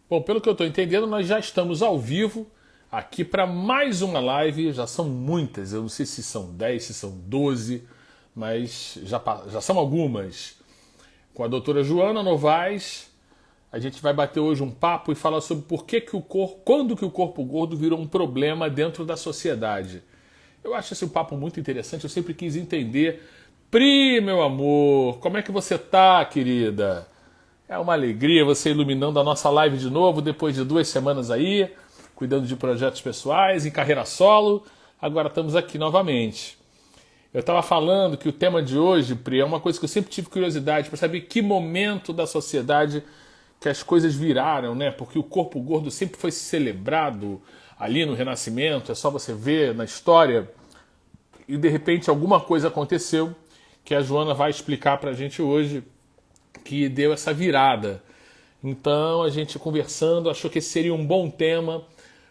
Bom, pelo que eu estou entendendo, nós já estamos ao vivo aqui para mais uma live. Já são muitas, eu não sei se são 10, se são 12, mas já são algumas. Com a doutora Joana Novaes, a gente vai bater hoje um papo e falar sobre quando que o corpo gordo virou um problema dentro da sociedade. Eu acho esse um papo muito interessante, eu sempre quis entender. Pri, meu amor, como é que você tá, querida? É uma alegria você iluminando a nossa live de novo, depois de 2 semanas aí, cuidando de projetos pessoais, em carreira solo. Agora estamos aqui novamente. Eu estava falando que o tema de hoje, Pri, é uma coisa que eu sempre tive curiosidade para saber que momento da sociedade que as coisas viraram, né? Porque o corpo gordo sempre foi celebrado ali no Renascimento, é só você ver na história. E de repente alguma coisa aconteceu que a Joana vai explicar para a gente hoje, que deu essa virada. Então a gente conversando achou que esse seria um bom tema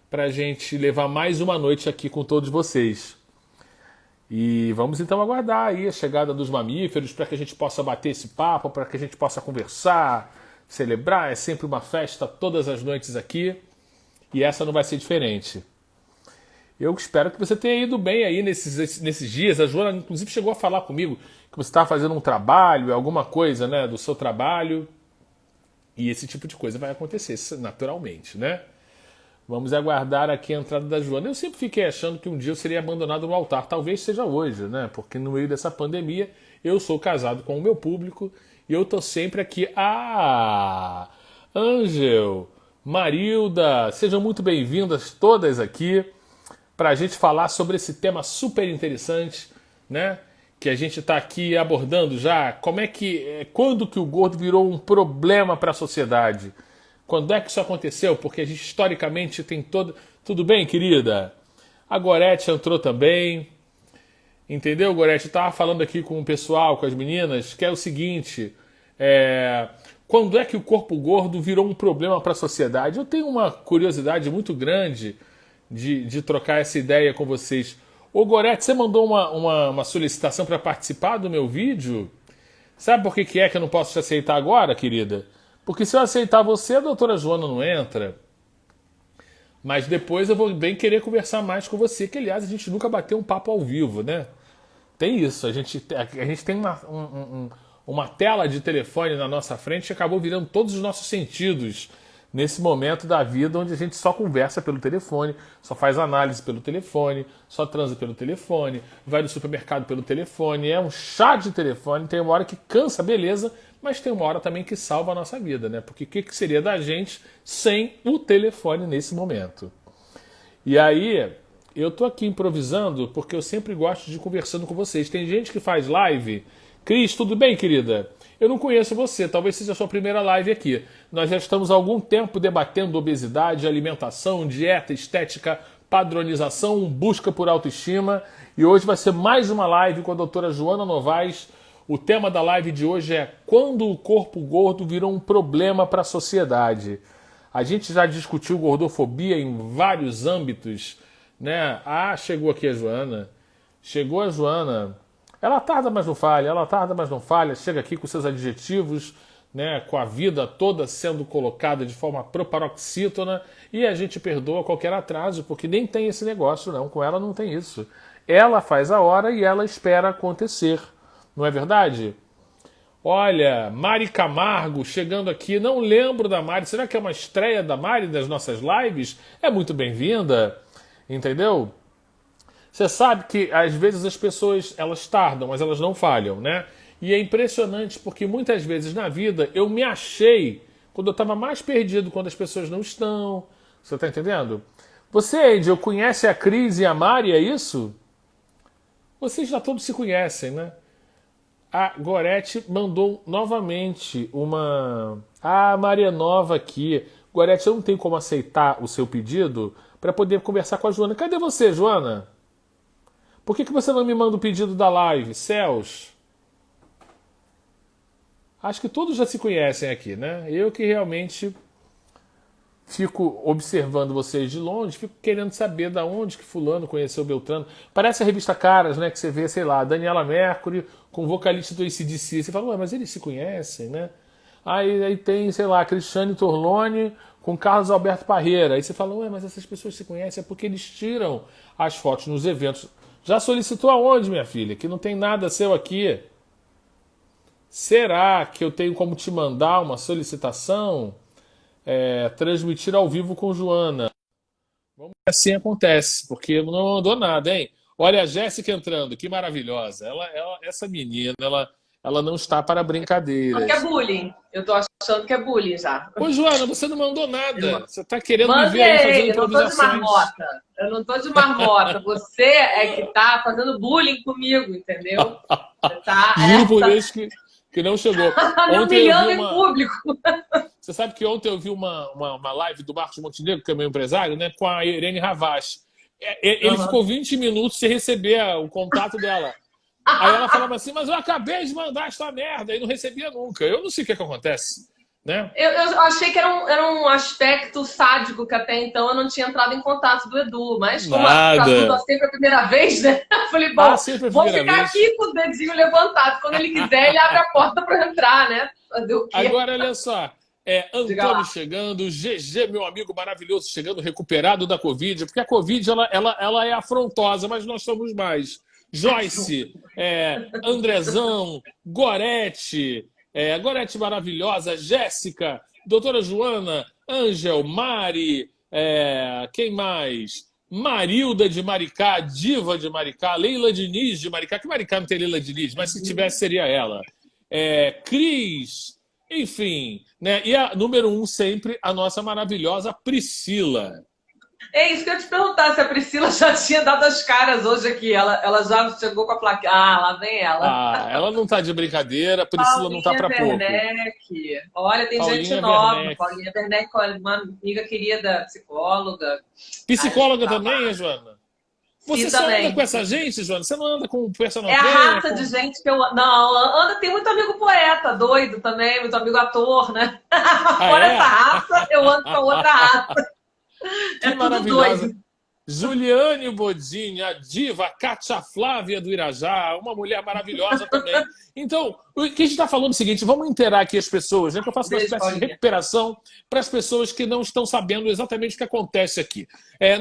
para a gente levar mais uma noite aqui com todos vocês. E vamos então aguardar aí a chegada dos mamíferos para que a gente possa bater esse papo, para que a gente possa conversar, celebrar. É sempre uma festa todas as noites aqui e essa não vai ser diferente. Eu espero que você tenha ido bem aí nesses dias. A Joana, inclusive, chegou a falar comigo que você estava fazendo um trabalho, alguma coisa, né, do seu trabalho. E esse tipo de coisa vai acontecer naturalmente, né? Vamos aguardar aqui a entrada da Joana. Eu sempre fiquei achando que um dia eu seria abandonado no altar. Talvez seja hoje, né? Porque no meio dessa pandemia eu sou casado com o meu público e eu tô sempre aqui. Ah! Ângel, Marilda, sejam muito bem-vindas todas aqui para a gente falar sobre esse tema super interessante, né? Que a gente está aqui abordando já. Quando que o gordo virou um problema para a sociedade? Quando é que isso aconteceu? Porque a gente historicamente tem todo... Tudo bem, querida? A Gorete entrou também. Entendeu, Gorete? Eu estava falando aqui com o pessoal, com as meninas, que é o seguinte... Quando é que o corpo gordo virou um problema para a sociedade? Eu tenho uma curiosidade muito grande de trocar essa ideia com vocês. Ô Gorete, você mandou uma solicitação para participar do meu vídeo? Sabe por que é que eu não posso te aceitar agora, querida? Porque se eu aceitar você, a doutora Joana não entra. Mas depois eu vou bem querer conversar mais com você, que aliás a gente nunca bateu um papo ao vivo, né? Tem isso, a gente tem uma tela de telefone na nossa frente que acabou virando todos os nossos sentidos nesse momento da vida onde a gente só conversa pelo telefone, só faz análise pelo telefone, só transa pelo telefone, vai no supermercado pelo telefone, é um chá de telefone, tem uma hora que cansa, beleza, mas tem uma hora também que salva a nossa vida, né? Porque o que seria da gente sem o telefone nesse momento? E aí, eu tô aqui improvisando porque eu sempre gosto de ir conversando com vocês. Tem gente que faz live. Cris, tudo bem, querida? Eu não conheço você, talvez seja a sua primeira live aqui. Nós já estamos há algum tempo debatendo obesidade, alimentação, dieta, estética, padronização, busca por autoestima. E hoje vai ser mais uma live com a doutora Joana Novaes. O tema da live de hoje é quando o corpo gordo virou um problema para a sociedade. A gente já discutiu gordofobia em vários âmbitos, né? Ah, chegou aqui a Joana. Chegou a Joana. Ela tarda, mas não falha, ela tarda, mas não falha, chega aqui com seus adjetivos, né, com a vida toda sendo colocada de forma proparoxítona e a gente perdoa qualquer atraso, porque nem tem esse negócio, não, com ela não tem isso. Ela faz a hora e ela espera acontecer, não é verdade? Olha, Mari Camargo chegando aqui, não lembro da Mari, será que é uma estreia da Mari das nossas lives? É muito bem-vinda, entendeu? Você sabe que às vezes as pessoas elas tardam, mas elas não falham, né? E é impressionante porque muitas vezes na vida eu me achei quando eu estava mais perdido, quando as pessoas não estão. Você está entendendo? Você, Angel, conhece a Cris e a Mari, é isso? Vocês já todos se conhecem, né? A Gorete mandou novamente uma... Ah, Maria Nova aqui. Gorete, eu não tenho como aceitar o seu pedido para poder conversar com a Joana. Cadê você, Joana? Por que você não me manda o pedido da live? Céus. Acho que todos já se conhecem aqui, né? Eu que realmente fico observando vocês de longe, fico querendo saber da onde que fulano conheceu o Beltrano. Parece a revista Caras, né? Que você vê, sei lá, Daniela Mercury com o vocalista do AC/DC. Você fala, ué, mas eles se conhecem, né? Aí tem, sei lá, Cristiane Torlone com Carlos Alberto Parreira. Aí você fala, ué, mas essas pessoas se conhecem, é porque eles tiram as fotos nos eventos. Já solicitou aonde, minha filha? Que não tem nada seu aqui. Será que eu tenho como te mandar uma solicitação? Transmitir ao vivo com Joana. Vamos ver se assim acontece, porque não mandou nada, hein? Olha a Jéssica entrando, que maravilhosa. Essa menina, ela não está para Acho que é brincadeiras. bullying. Eu tô achando que é bullying já. Ô, Joana, você não mandou nada. Você está querendo me ver aí fazendo Mandei, eu não tô de improvisações. marmota. Eu não tô de marmota. Você é que tá fazendo bullying comigo, entendeu? Você tá, Juro por Deus que não chegou. tá me Ontem eu vi humilhando em uma. público. Você sabe que ontem eu vi uma live do Marcos Montenegro, que é meu empresário, né, com a Irene Ravache. Ele Uhum. ficou 20 minutos sem receber o contato dela. Aí ela falava assim, mas eu acabei de mandar esta merda e não recebia nunca. Eu não sei o que acontece, né? Eu achei que era um aspecto sádico que até então eu não tinha entrado em contato do Edu, mas como pra tudo Nada. sempre a primeira vez, né? Eu falei, Ah, bom, sempre a vou primeira ficar vez. aqui com o dedinho levantado. Quando ele quiser, ele abre a porta para entrar, né? Fazer o quê? Agora, olha só. Diga lá. Antônio chegando, GG, meu amigo maravilhoso, chegando, recuperado da Covid, porque a Covid ela é afrontosa, mas nós somos mais. Joyce, Andrezão, Gorete, Gorete maravilhosa, Jéssica, doutora Joana, Ângel, Mari, quem mais? Marilda de Maricá, Diva de Maricá, Leila Diniz de Maricá, que Maricá não tem Leila Diniz, mas se tivesse seria ela. Cris, enfim, né? E a número um sempre, a nossa maravilhosa Priscila. É isso que eu ia te perguntar, se a Priscila já tinha dado as caras hoje aqui. Ela já chegou com a placa. Ah, lá vem ela. Ah, ela não tá de brincadeira, a Priscila não tá Paulinha para pouco. Werneck. Olha, tem gente Paulinha nova. Werneck. Paulinha Werneck, olha, uma amiga querida, psicóloga. Acho que Psicóloga tá também, lá. é, Joana? E Você só anda com também. essa gente, Joana? Você não anda com É personal a trainer? raça de gente que eu. Não, anda, tem muito amigo poeta, doido também, muito amigo ator, né? Ah, Fora essa é? raça, eu ando com a outra raça. É Que tudo maravilhosa. doido. Juliane Bodini, a diva Cátia Flávia do Irajá, uma mulher maravilhosa também. Então, o que a gente está falando é o seguinte, vamos inteirar aqui as pessoas, né, que eu faço uma Beijo, espécie de Paulinha. recuperação para as pessoas que não estão sabendo exatamente o que acontece aqui.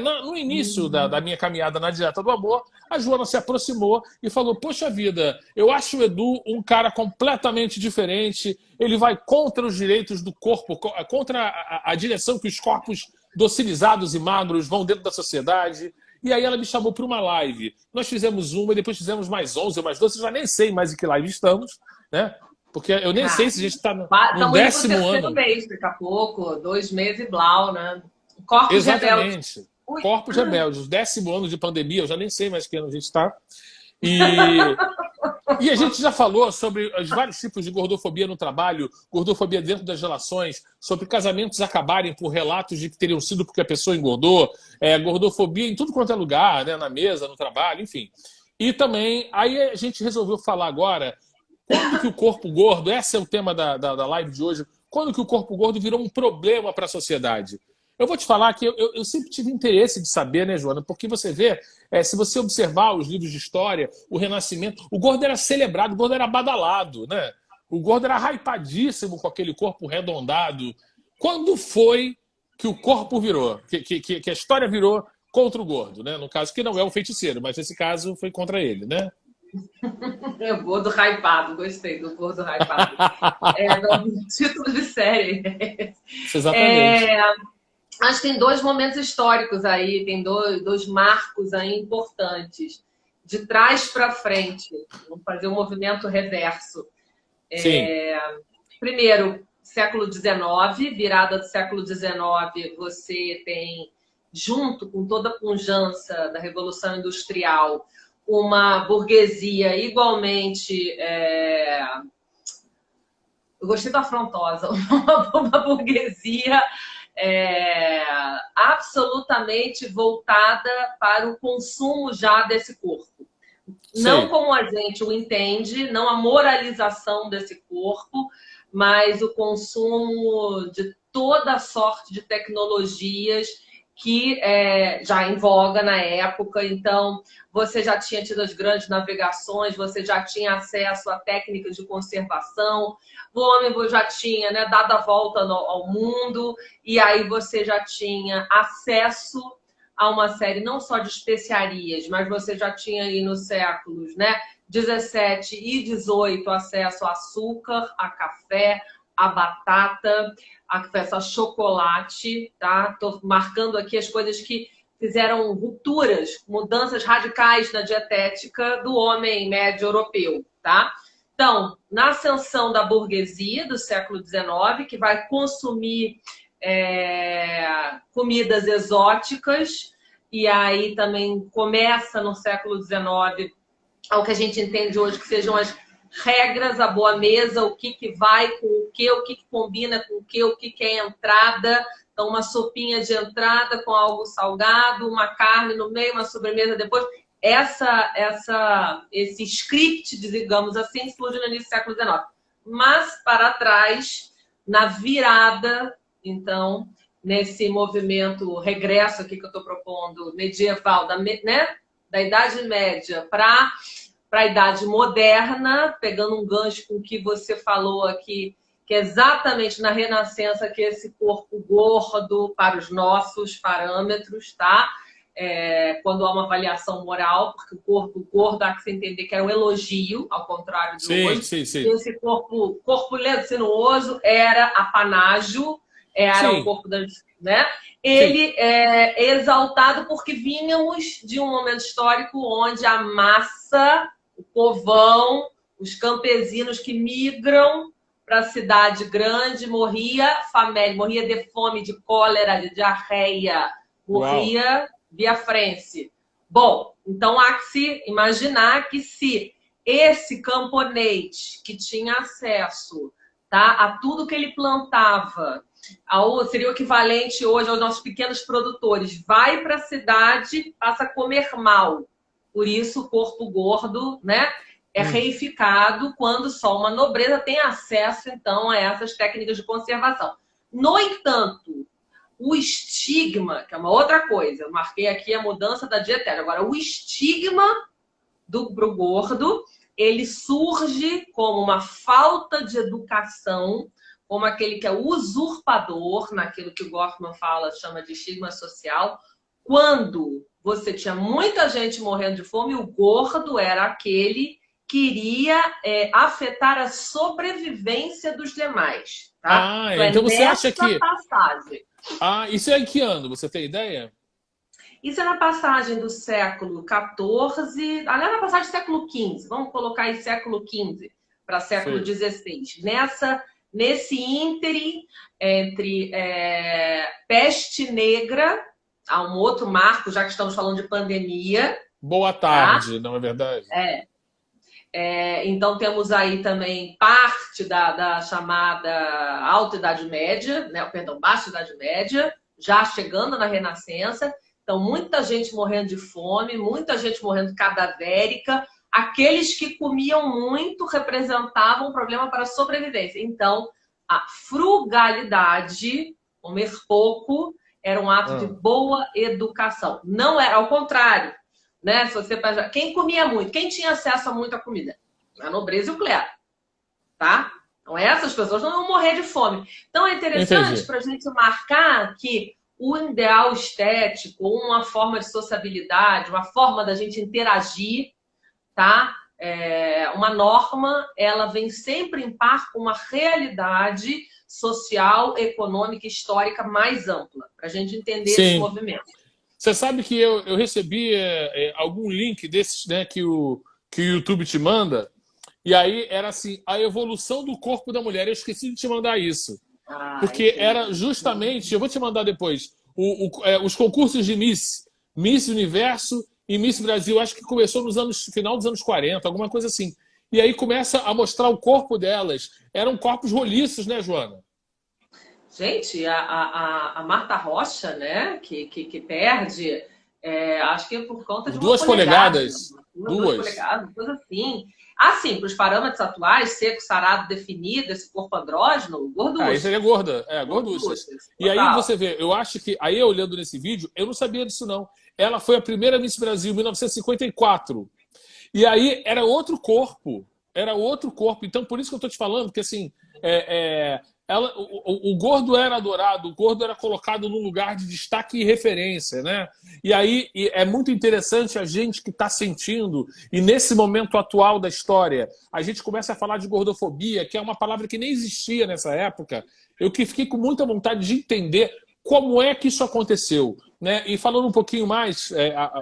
No início da minha caminhada na Dieta do Amor, a Joana se aproximou e falou, poxa vida, eu acho o Edu um cara completamente diferente, ele vai contra os direitos do corpo, contra a direção que os corpos docilizados e magros vão dentro da sociedade. E aí ela me chamou para uma live. Nós fizemos uma e depois fizemos mais 11 ou mais 12. Eu já nem sei mais em que live estamos, né? Porque eu nem sei Cara, se a gente está no estamos indo pro 10º terceiro ano. mês daqui a pouco, 2 meses e blau, né? Corpos rebeldes. Exatamente. Ui. Corpos rebeldes. O 10º ano de pandemia, eu já nem sei mais que ano a gente está. E a gente já falou sobre os vários tipos de gordofobia no trabalho, gordofobia dentro das relações, sobre casamentos acabarem por relatos de que teriam sido porque a pessoa engordou, gordofobia em tudo quanto é lugar, né, na mesa, no trabalho, enfim. E também, aí a gente resolveu falar agora, quando que o corpo gordo, esse é o tema da live de hoje, quando que o corpo gordo virou um problema para a sociedade? Eu vou te falar que eu sempre tive interesse de saber, né, Joana? Porque você vê, se você observar os livros de história, o Renascimento, o gordo era celebrado, o gordo era badalado, né? O gordo era hypadíssimo com aquele corpo redondado. Quando foi que o corpo virou? Que a história virou contra o gordo, né? No caso, que não é um feiticeiro, mas nesse caso foi contra ele, né? É o gordo hypado, gostei do gordo hypado. No título de série. Exatamente. É, acho que tem 2 momentos históricos aí, tem dois marcos aí importantes. De trás para frente, vamos fazer um movimento reverso. Sim, Primeiro, século XIX, virada do século XIX, você tem, junto com toda a pujança da Revolução Industrial, uma burguesia igualmente... Eu gostei da afrontosa, uma burguesia absolutamente voltada para o consumo já desse corpo. Não sei. como a gente o entende, não a moralização desse corpo, mas o consumo de toda sorte de tecnologias que já em voga na época. Então, você já tinha tido as grandes navegações, você já tinha acesso a técnicas de conservação, o homem já tinha, né, dado a volta ao mundo, e aí você já tinha acesso a uma série não só de especiarias, mas você já tinha aí nos séculos, né, 17 e 18 acesso a açúcar, a café, a batata, a chocolate, tá? Tô marcando aqui as coisas que fizeram rupturas, mudanças radicais na dietética do homem médio europeu, tá? Então, na ascensão da burguesia do século XIX, que vai consumir comidas exóticas, e aí também começa no século XIX ao que a gente entende hoje que sejam as regras, a boa mesa, o que vai com o que combina com o que é entrada. Então, uma sopinha de entrada com algo salgado, uma carne no meio, uma sobremesa depois. Esse script, digamos assim, surge no início do século XIX. Mas, para trás, na virada, então, nesse movimento regresso aqui que eu estou propondo, medieval, da Idade Média para a Idade Moderna, pegando um gancho com o que você falou aqui, que é exatamente na Renascença que esse corpo gordo, para os nossos parâmetros, tá? Quando há uma avaliação moral, porque o corpo gordo há que se entender que era um elogio, ao contrário de hoje. Sim. E esse corpo corpulento, sinuoso, era apanágio, era o corpo das... né? Ele é exaltado porque vínhamos de um momento histórico onde a massa, o povão, os campesinos que migram para a cidade grande, morria de fome, de cólera, de diarreia, morria via frente. Bom, então há que se imaginar que se esse camponês que tinha acesso, tá, a tudo que ele plantava, seria o equivalente hoje aos nossos pequenos produtores, vai para a cidade, passa a comer mal. Por isso o corpo gordo, né, é reificado quando só uma nobreza tem acesso, então, a essas técnicas de conservação. No entanto, o estigma, que é uma outra coisa, eu marquei aqui a mudança da dietética. Agora, o estigma pro gordo, ele surge como uma falta de educação, como aquele que é usurpador, naquilo que o Goffman chama de estigma social, quando você tinha muita gente morrendo de fome, o gordo era aquele que iria afetar a sobrevivência dos demais. Tá? Então você acha que... passagem. Isso é em que ano? Você tem ideia? Isso é na passagem do século XIV, aliás, na passagem do século XV. Vamos colocar aí século XV para século XVI. Nesse ínterim entre peste negra, há um outro marco, já que estamos falando de pandemia. Boa tarde, tá? Não é verdade? Então temos aí também parte da chamada Alta Idade Média, né? Perdão, Baixa Idade Média, já chegando na Renascença. Então, muita gente morrendo de fome, muita gente morrendo cadavérica. Aqueles que comiam muito representavam um problema para a sobrevivência. Então, a frugalidade, comer pouco, era um ato de boa educação. Não era, ao contrário, né? Se você... Quem comia muito, quem tinha acesso a muita comida? A nobreza e o clero, tá? Então, essas pessoas não iam morrer de fome. Então, é interessante para a gente marcar que o ideal estético, uma forma de sociabilidade, uma forma da gente interagir, tá? Uma norma, ela vem sempre em par com uma realidade social, econômica e histórica mais ampla, para a gente entender esse movimento. Você sabe que eu recebi algum link desses, né, que o YouTube te manda, e aí era assim, a evolução do corpo da mulher. Eu esqueci de te mandar isso. Porque era justamente, eu vou te mandar depois, os concursos de Miss Universo e Miss Brasil, acho que começou final dos anos 40, alguma coisa assim. E aí começa a mostrar o corpo delas. Eram corpos roliços, né, Joana? Gente, a Marta Rocha, né, que perde, acho que é por conta de 2 polegadas. 2 polegadas, coisa assim. Assim, para os parâmetros atuais, seco, sarado, definido, esse corpo andrógeno, gorducho. Isso aí é gorda, gorduchas. E aí você vê, eu acho que, aí olhando nesse vídeo, eu não sabia disso não. Ela foi a primeira Miss Brasil em 1954. E aí era outro corpo. Era outro corpo. Então, por isso que eu tô te falando, que assim, o gordo era adorado, o gordo era colocado num lugar de destaque e referência, né? E aí é muito interessante a gente que está sentindo, e nesse momento atual da história, a gente começa a falar de gordofobia, que é uma palavra que nem existia nessa época. Eu que fiquei com muita vontade de entender como é que isso aconteceu, né? E falando um pouquinho mais,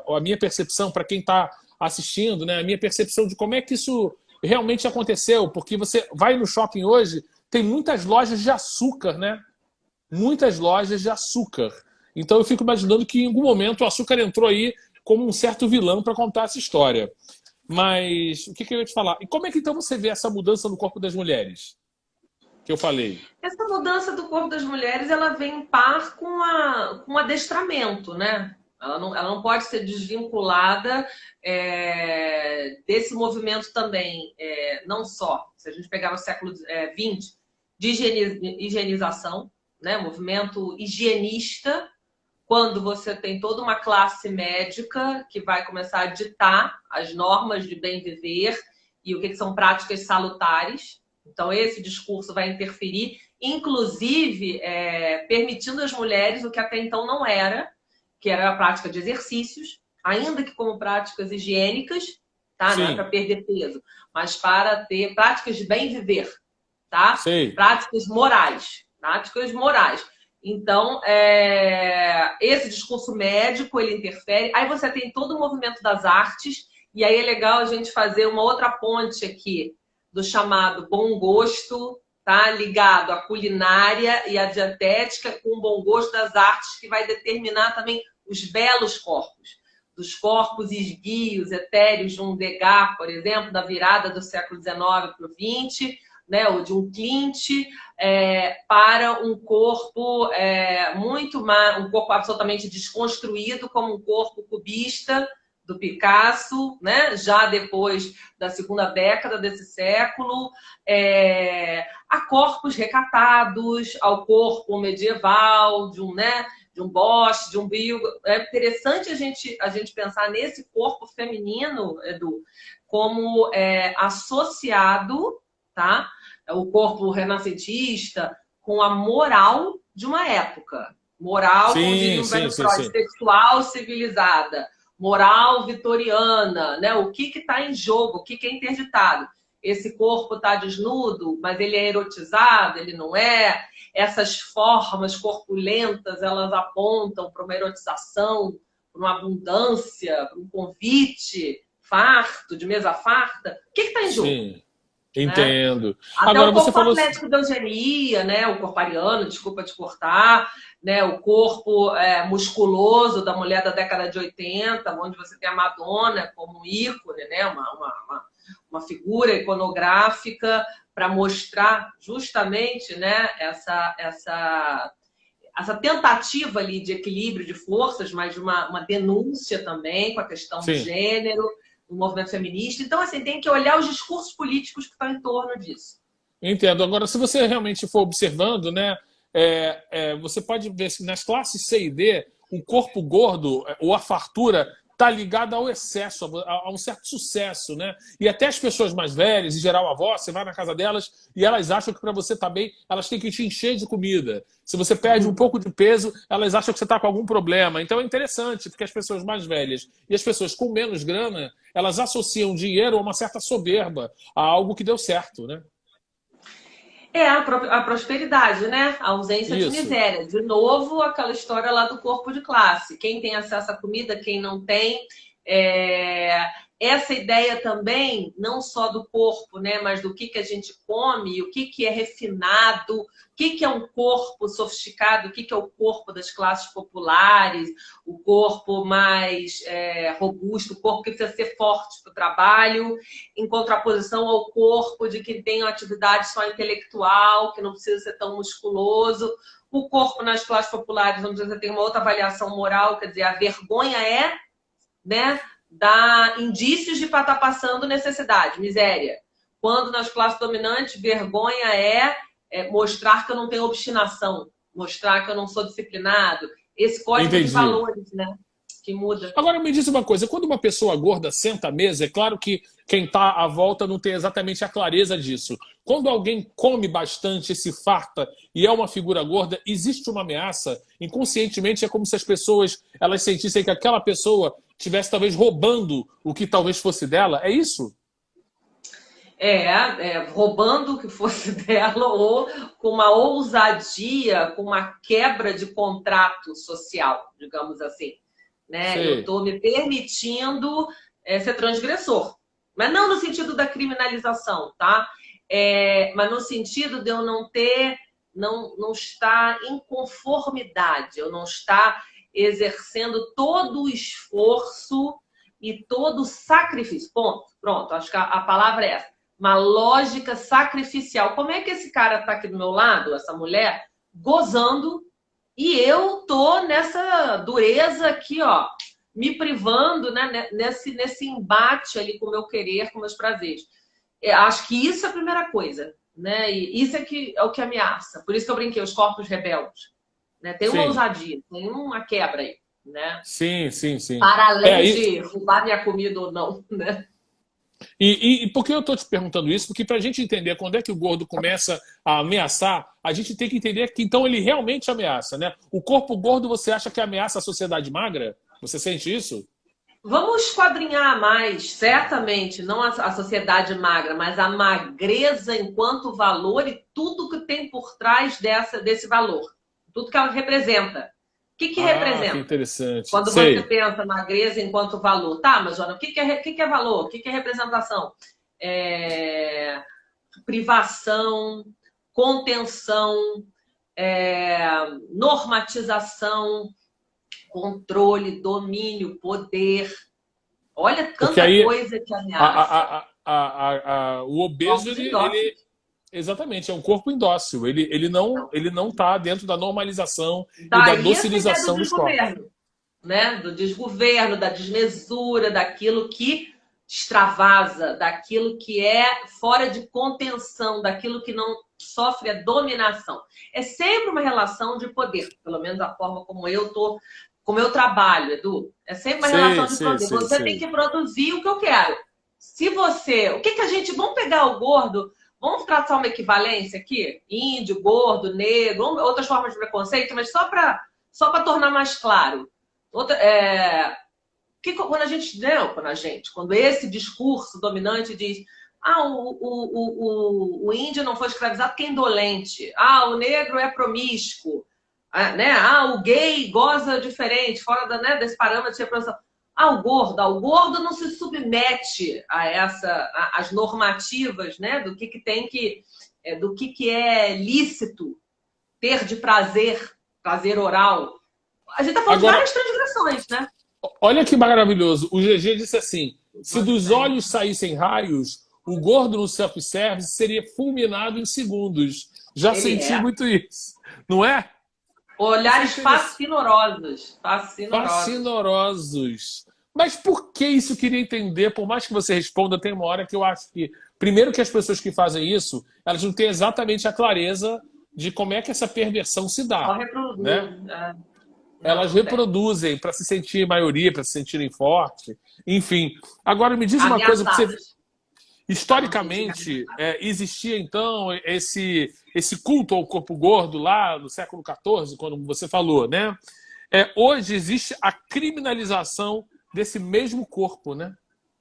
a minha percepção para quem está assistindo, né? A minha percepção de como é que isso realmente aconteceu, porque você vai no shopping hoje, tem muitas lojas de açúcar, né? Muitas lojas de açúcar. Então eu fico imaginando que em algum momento o açúcar entrou aí como um certo vilão para contar essa história. Mas o que eu ia te falar? E como é que então você vê essa mudança no corpo das mulheres? Que eu falei. Essa mudança do corpo das mulheres, ela vem em par com adestramento, né? Ela não pode ser desvinculada desse movimento também, não só, se a gente pegar no século XX, de higienização, né? Movimento higienista, quando você tem toda uma classe médica que vai começar a ditar as normas de bem viver e o que são práticas salutares. Então, esse discurso vai interferir, inclusive permitindo às mulheres o que até então não era, que era a prática de exercícios, ainda que como práticas higiênicas, tá? Não é para perder peso, mas para ter práticas de bem viver, tá? Sim. Práticas morais. Então, esse discurso médico, ele interfere. Aí você tem todo o movimento das artes, e aí é legal a gente fazer uma outra ponte aqui, do chamado bom gosto, tá? Ligado à culinária e à dietética, com o bom gosto das artes, que vai determinar também os belos corpos. Dos corpos esguios, etéreos de um Degas, por exemplo, da virada do século XIX para o XX, né? Ou de um Klimt, para um corpo um corpo absolutamente desconstruído, como um corpo cubista, do Picasso, né? Já depois da segunda década desse século, a corpos recatados, ao corpo medieval, de um Bosch, de um Bill. É interessante a gente pensar nesse corpo feminino, Edu, como associado, tá? O corpo renascentista, com a moral de uma época. Moral, como diria o velho Freud, sexual civilizada. Moral vitoriana, né? O que está em jogo, o que é interditado. Esse corpo está desnudo, mas ele é erotizado, ele não é. Essas formas corpulentas, elas apontam para uma erotização, para uma abundância, para um convite farto, de mesa farta. O que está em jogo? Sim, entendo. Né? Até agora o corpo você falou atlético da eugenia, né? O corpariano, desculpa te cortar, né? O corpo musculoso da mulher da década de 80, onde você tem a Madonna como ícone, né? Uma figura iconográfica para mostrar justamente, né? essa tentativa ali de equilíbrio de forças, mas de uma denúncia também com a questão do gênero, do movimento feminista. Então, assim, tem que olhar os discursos políticos que estão em torno disso. Entendo. Agora, se você realmente for observando, né, você pode ver que nas classes C e D, o corpo gordo ou a fartura está ligada ao excesso, a um certo sucesso, né? E até as pessoas mais velhas, em geral avós, você vai na casa delas e elas acham que para você estar bem, elas têm que te encher de comida. Se você perde um pouco de peso, elas acham que você está com algum problema. Então é interessante, porque as pessoas mais velhas e as pessoas com menos grana, elas associam dinheiro a uma certa soberba, a algo que deu certo, né? A prosperidade, né? A ausência de miséria. De novo, aquela história lá do corpo de classe. Quem tem acesso à comida, quem não tem. Essa ideia também, não só do corpo, né? Mas do que a gente come, o que é refinado, o que é um corpo sofisticado, o que é o corpo das classes populares, o corpo mais robusto, o corpo que precisa ser forte para o trabalho, em contraposição ao corpo de quem tem uma atividade só intelectual, que não precisa ser tão musculoso. O corpo nas classes populares, onde você tem uma outra avaliação moral, quer dizer, a vergonha né, dá indícios de estar passando necessidade, miséria. Quando nas classes dominantes, vergonha é mostrar que eu não tenho obstinação, mostrar que eu não sou disciplinado. Esse código de valores, né? Que muda. Agora me diz uma coisa, quando uma pessoa gorda senta à mesa, é claro que quem está à volta não tem exatamente a clareza disso. Quando alguém come bastante, se farta e é uma figura gorda, existe uma ameaça? Inconscientemente é como se as pessoas elas sentissem que aquela pessoa estivesse talvez roubando o que talvez fosse dela. É isso? Roubando o que fosse dela ou com uma ousadia, com uma quebra de contrato social, digamos assim. Né? Eu estou me permitindo ser transgressor. Mas não no sentido da criminalização, tá? Mas no sentido de eu não estar em conformidade, eu não estar exercendo todo o esforço e todo o sacrifício. Ponto. Pronto, acho que a palavra é essa. Uma lógica sacrificial. Como é que esse cara está aqui do meu lado, essa mulher, gozando, e eu tô nessa dureza aqui, ó, me privando, né, nesse embate ali com o meu querer, com meus prazeres. Acho que isso é a primeira coisa, né? E isso é o que ameaça. Por isso que eu brinquei, os corpos rebeldes. Né? Tem uma ousadia, tem uma quebra aí, né? Sim. Para além de roubar minha comida ou não, né? E por que eu estou te perguntando isso? Porque para a gente entender quando é que o gordo começa a ameaçar, a gente tem que entender que então ele realmente ameaça, né? O corpo gordo, você acha que ameaça a sociedade magra? Você sente isso? Vamos esquadrinhar mais, certamente, não a sociedade magra, mas a magreza enquanto valor e tudo que tem por trás desse valor. Tudo que ela representa. O que representa? Que interessante. Quando você pensa magreza enquanto valor. Tá, mas Joana, o que é valor? O que é representação? Privação, contenção, normatização, controle, domínio, poder. Olha tanta coisa que ameaça. O obeso, ele exatamente, é um corpo indócil. Ele não está dentro da normalização e da docilização dos corpos. Né? Do desgoverno, da desmesura, daquilo que extravasa, daquilo que é fora de contenção, daquilo que não sofre a dominação. É sempre uma relação de poder, pelo menos a forma como eu trabalho, Edu. É sempre uma relação de poder. Você tem que produzir o que eu quero. Se você... Vamos pegar o gordo... Vamos traçar uma equivalência aqui? Índio, gordo, negro, outras formas de preconceito, mas só para tornar mais claro. Quando esse discurso dominante diz o índio não foi escravizado porque é indolente, o negro é promíscuo, né? O gay goza diferente, fora desse parâmetro de reprodução. O gordo não se submete às normativas, né? Do que é lícito ter de prazer oral. A gente está falando de várias transgressões, né? Olha que maravilhoso. O GG disse assim: se dos olhos saíssem raios, o gordo no self-service seria fulminado em segundos. Já senti muito isso, não é? Olhares fascinorosos. Mas por que isso eu queria entender? Por mais que você responda, tem uma hora que eu acho que... Primeiro que as pessoas que fazem isso, elas não têm exatamente a clareza de como é que essa perversão se dá. Né? Elas reproduzem para se sentir maioria, para se sentirem forte. Enfim. Agora me diz uma coisa... Historicamente, existia então esse culto ao corpo gordo lá no século XIV, quando você falou, né? Hoje existe a criminalização desse mesmo corpo, né?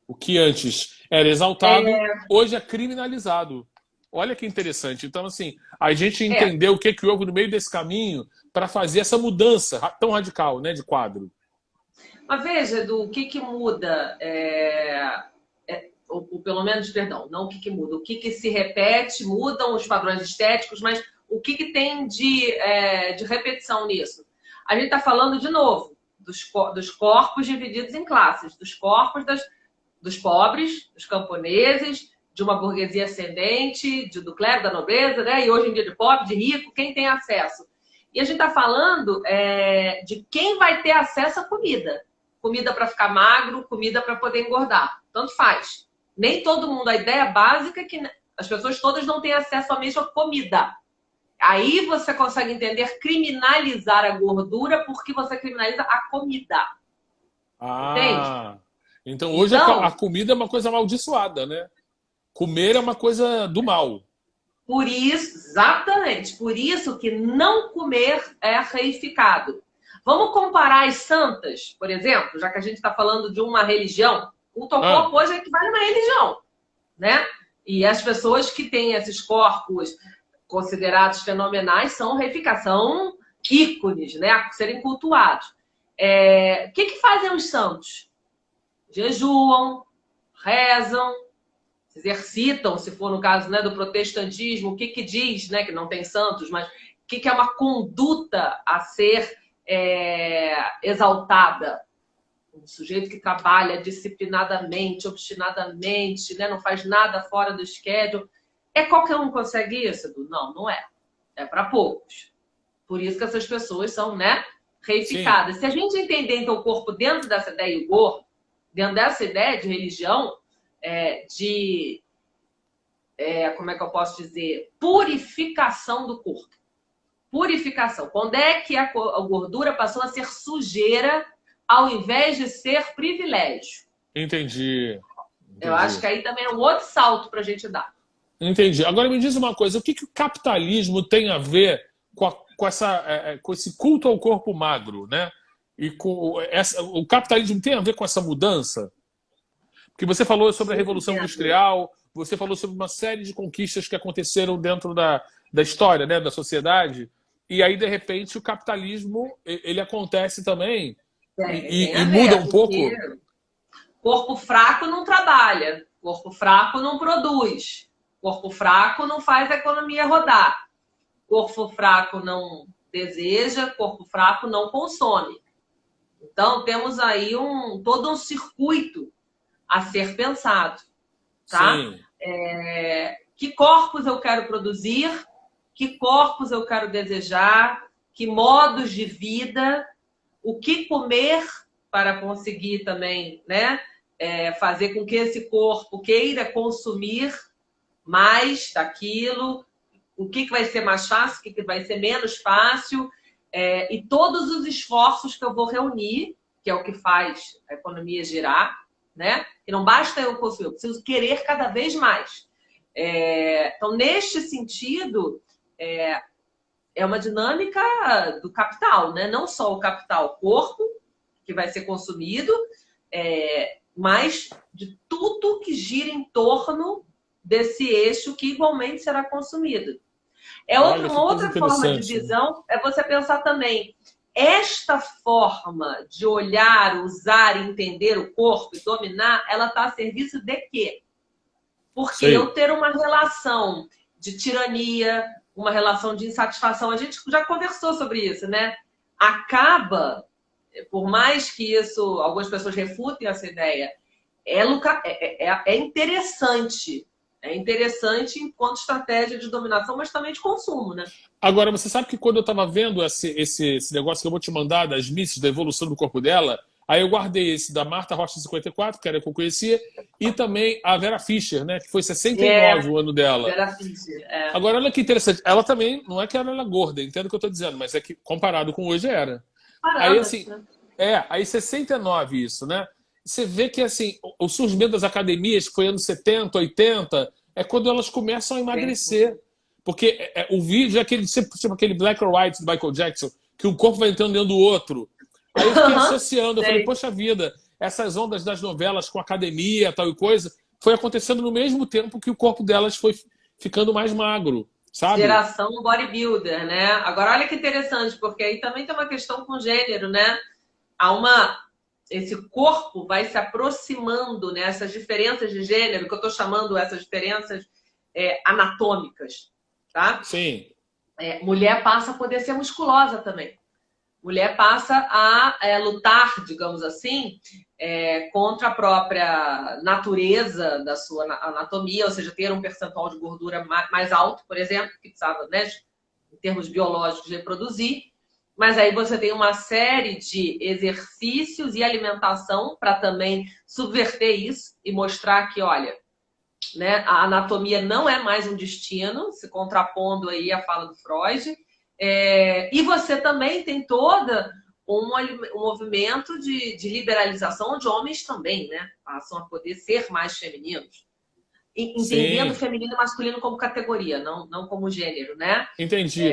O que antes era exaltado, hoje é criminalizado. Olha que interessante. Então, assim, a gente entendeu o que houve no meio desse caminho para fazer essa mudança tão radical, né, de quadro. Mas veja, Edu, o que muda? Ou pelo menos, perdão, não o que muda. O que se repete, mudam os padrões estéticos, mas o que tem de repetição nisso? A gente está falando, de novo, dos corpos divididos em classes, dos corpos dos pobres, dos camponeses, de uma burguesia ascendente, do clero, da nobreza, né? E hoje em dia de pobre, de rico, quem tem acesso. E a gente está falando de quem vai ter acesso à comida. comida para ficar magro, comida para poder engordar. Tanto faz. Nem todo mundo, a ideia básica é que as pessoas todas não têm acesso à mesma comida. Aí você consegue entender criminalizar a gordura porque você criminaliza a comida. Ah, Entende? então hoje Então, a comida é uma coisa amaldiçoada, né? Comer é uma coisa do mal. por isso, exatamente, por isso que não comer é reificado. Vamos comparar as santas, por exemplo, já que a gente está falando de uma religião. Culto ao Ah, corpo hoje equivale a uma religião, né? E as pessoas que têm esses corpos considerados fenomenais são reificados, são ícones, né? A serem cultuados. O que fazem os santos? Jejuam, rezam, se exercitam, se for no caso, né, do protestantismo, o que diz, né, que não tem santos, mas o que é uma conduta a ser exaltada? Um sujeito que trabalha disciplinadamente, obstinadamente, né, não faz nada fora do schedule. Qualquer um consegue isso, Edu? Não, não é. É para poucos. Por isso que essas pessoas são, né, sim, reificadas. Se a gente entender, então, o corpo dentro dessa ideia e o gordo, dentro dessa ideia de religião, como é que eu posso dizer? Purificação do corpo. Purificação. Quando é que a gordura passou a ser sujeira ao invés de ser privilégio? entendi. Eu acho Entendi. que aí também é um outro salto para a gente dar. Entendi. Agora me diz uma coisa, o que o capitalismo tem a ver com esse culto ao corpo magro, né? E o capitalismo tem a ver com essa mudança? Porque você falou sobre a Sim, Revolução tem a ver. Industrial, você falou sobre uma série de conquistas que aconteceram dentro da história, né, da sociedade, e aí, de repente, o capitalismo ele acontece também Tem e a muda ver, um porque pouco? corpo fraco não trabalha, corpo fraco não produz, corpo fraco não faz a economia rodar, corpo fraco não deseja, corpo fraco não consome. Então, temos aí todo um circuito a ser pensado, tá? Sim. Que corpos eu quero produzir, que corpos eu quero desejar, que modos de vida, o que comer para conseguir também, né? Fazer com que esse corpo queira consumir mais daquilo, o que vai ser mais fácil, o que vai ser menos fácil, e todos os esforços que eu vou reunir, que é o que faz a economia girar, né? E não basta eu consumir, eu preciso querer cada vez mais. Então, neste sentido, é uma dinâmica do capital, né? Não só o capital corpo, que vai ser consumido, mas de tudo que gira em torno desse eixo que igualmente será consumido. Olha Uma que coisa outra forma de interessante. visão é você pensar também, esta forma de olhar, usar, entender o corpo e dominar, ela está a serviço de quê? Porque eu Sei. ter uma relação de tirania, uma relação de insatisfação, a gente já conversou sobre isso, né? Acaba, por mais que isso, algumas pessoas refutem essa ideia, é interessante. É interessante enquanto estratégia de dominação, mas também de consumo, né? Agora, você sabe que quando eu estava vendo esse negócio que eu vou te mandar das misses, da evolução do corpo dela, aí eu guardei esse da Marta Rocha 54, que era que eu conhecia, e também a Vera Fischer, né, que foi 69 o ano dela. Vera Fischer. Agora, olha que interessante, ela também, não é que ela era gorda, entendo o que eu estou dizendo, mas é que comparado com hoje era. Aí, assim, Parâmetros, né? aí 69 isso, né? Você vê que, assim, o surgimento das academias, que foi anos 70, 80, é quando elas começam a Sim. emagrecer. Porque o vídeo é aquele, tipo aquele Black or White do Michael Jackson, que um corpo vai entrando dentro do outro. Aí eu fiquei associando, eu falei, Sei. poxa vida, essas ondas das novelas com academia, tal e coisa, foi acontecendo no mesmo tempo que o corpo delas foi ficando mais magro, sabe? Geração bodybuilder, né? Agora, olha que interessante, porque aí também tem uma questão com gênero, né? Esse corpo vai se aproximando, né? Essas diferenças de gênero, que eu estou chamando essas diferenças anatômicas, tá? Sim, Mulher passa a poder ser musculosa também. Mulher passa a lutar, digamos assim, contra a própria natureza da sua anatomia, ou seja, ter um percentual de gordura mais alto, por exemplo, que precisava, né, em termos biológicos, reproduzir. Mas aí você tem uma série de exercícios e alimentação para também subverter isso e mostrar que, olha, né, a anatomia não é mais um destino, se contrapondo aí à fala do Freud. E você também tem toda um movimento de liberalização onde homens também, né, passam a poder ser mais femininos. Entendendo o Sim, feminino e masculino como categoria, não como gênero, né? entendi.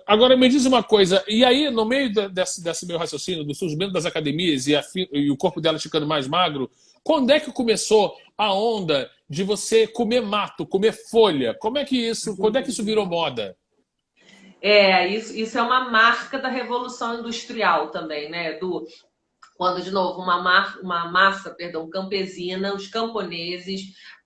Agora me diz uma coisa, e aí, no meio desse meu raciocínio, do surgimento das academias e o corpo delas ficando mais magro, quando é que começou a onda de você comer mato, comer folha? Quando é que isso virou moda? Isso é uma marca da Revolução Industrial também, né? Quando, de novo, uma massa, perdão, campesina, os camponeses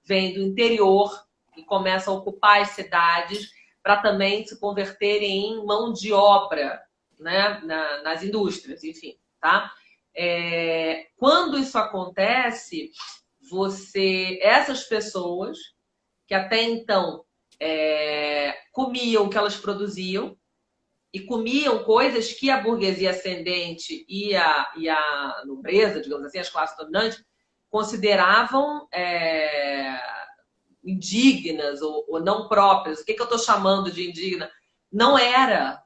vêm do interior e começam a ocupar as cidades para também se converterem em mão de obra, né? Nas indústrias, enfim, tá? Quando isso acontece, essas pessoas que até então comiam o que elas produziam e comiam coisas que a burguesia ascendente e a nobreza, digamos assim, as classes dominantes, consideravam indignas ou não próprias. O que eu estou chamando de indigna? Não era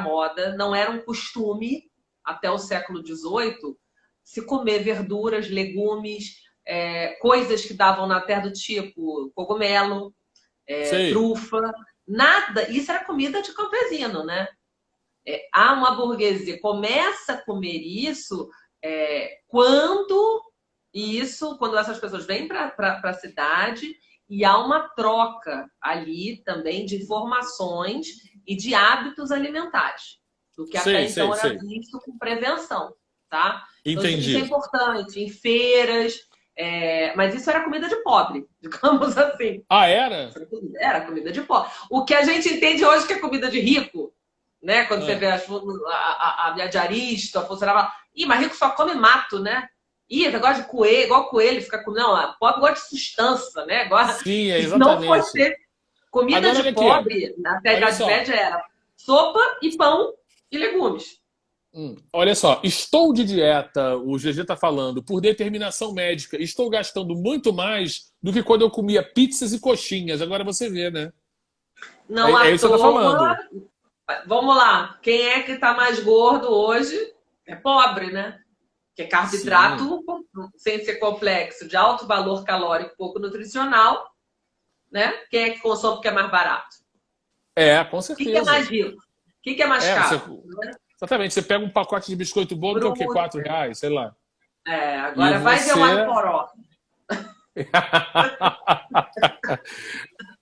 moda, não era um costume até o século XVIII se comer verduras, legumes, coisas que davam na terra do tipo cogumelo, Sei. trufa, nada. Isso era comida de campesino, né? Há uma burguesia começa a comer isso quando essas pessoas vêm para a cidade e há uma troca ali também de informações e de hábitos alimentares, do que até Sei, então sei, era sei. visto com prevenção, tá? Então isso é Entendi. importante, em feiras, mas isso era comida de pobre, digamos assim. Ah, era? Era comida de pobre. O que a gente entende hoje que é comida de rico, né? Quando você Ah, vê a viajarista, a funcionária, mas rico só come mato, né? Negócio de coelho, igual coelho, fica com. Não, pobre gosta de sustância, né? sim, é Se não exatamente. fosse comida Agora, de olha aqui. pobre, na Olha Idade só. Média era sopa e pão e legumes. Olha só, estou de dieta, o GG está falando, por determinação médica. Estou gastando muito mais do que quando eu comia pizzas e coxinhas. Agora você vê, né? Não É à isso que você está toa. falando. Vamos lá. Quem é que está mais gordo hoje é pobre, né? Que é Sim. carboidrato, sem ser complexo, de alto valor calórico, pouco nutricional, né? Quem é que consome porque é mais barato? É, com O que é mais certeza. rico? O que é mais É, você. caro? Exatamente, você pega um pacote de biscoito bolo, que é o quê? Fruta. R$ 4, sei lá. E Agora vai ver o alho você. poró.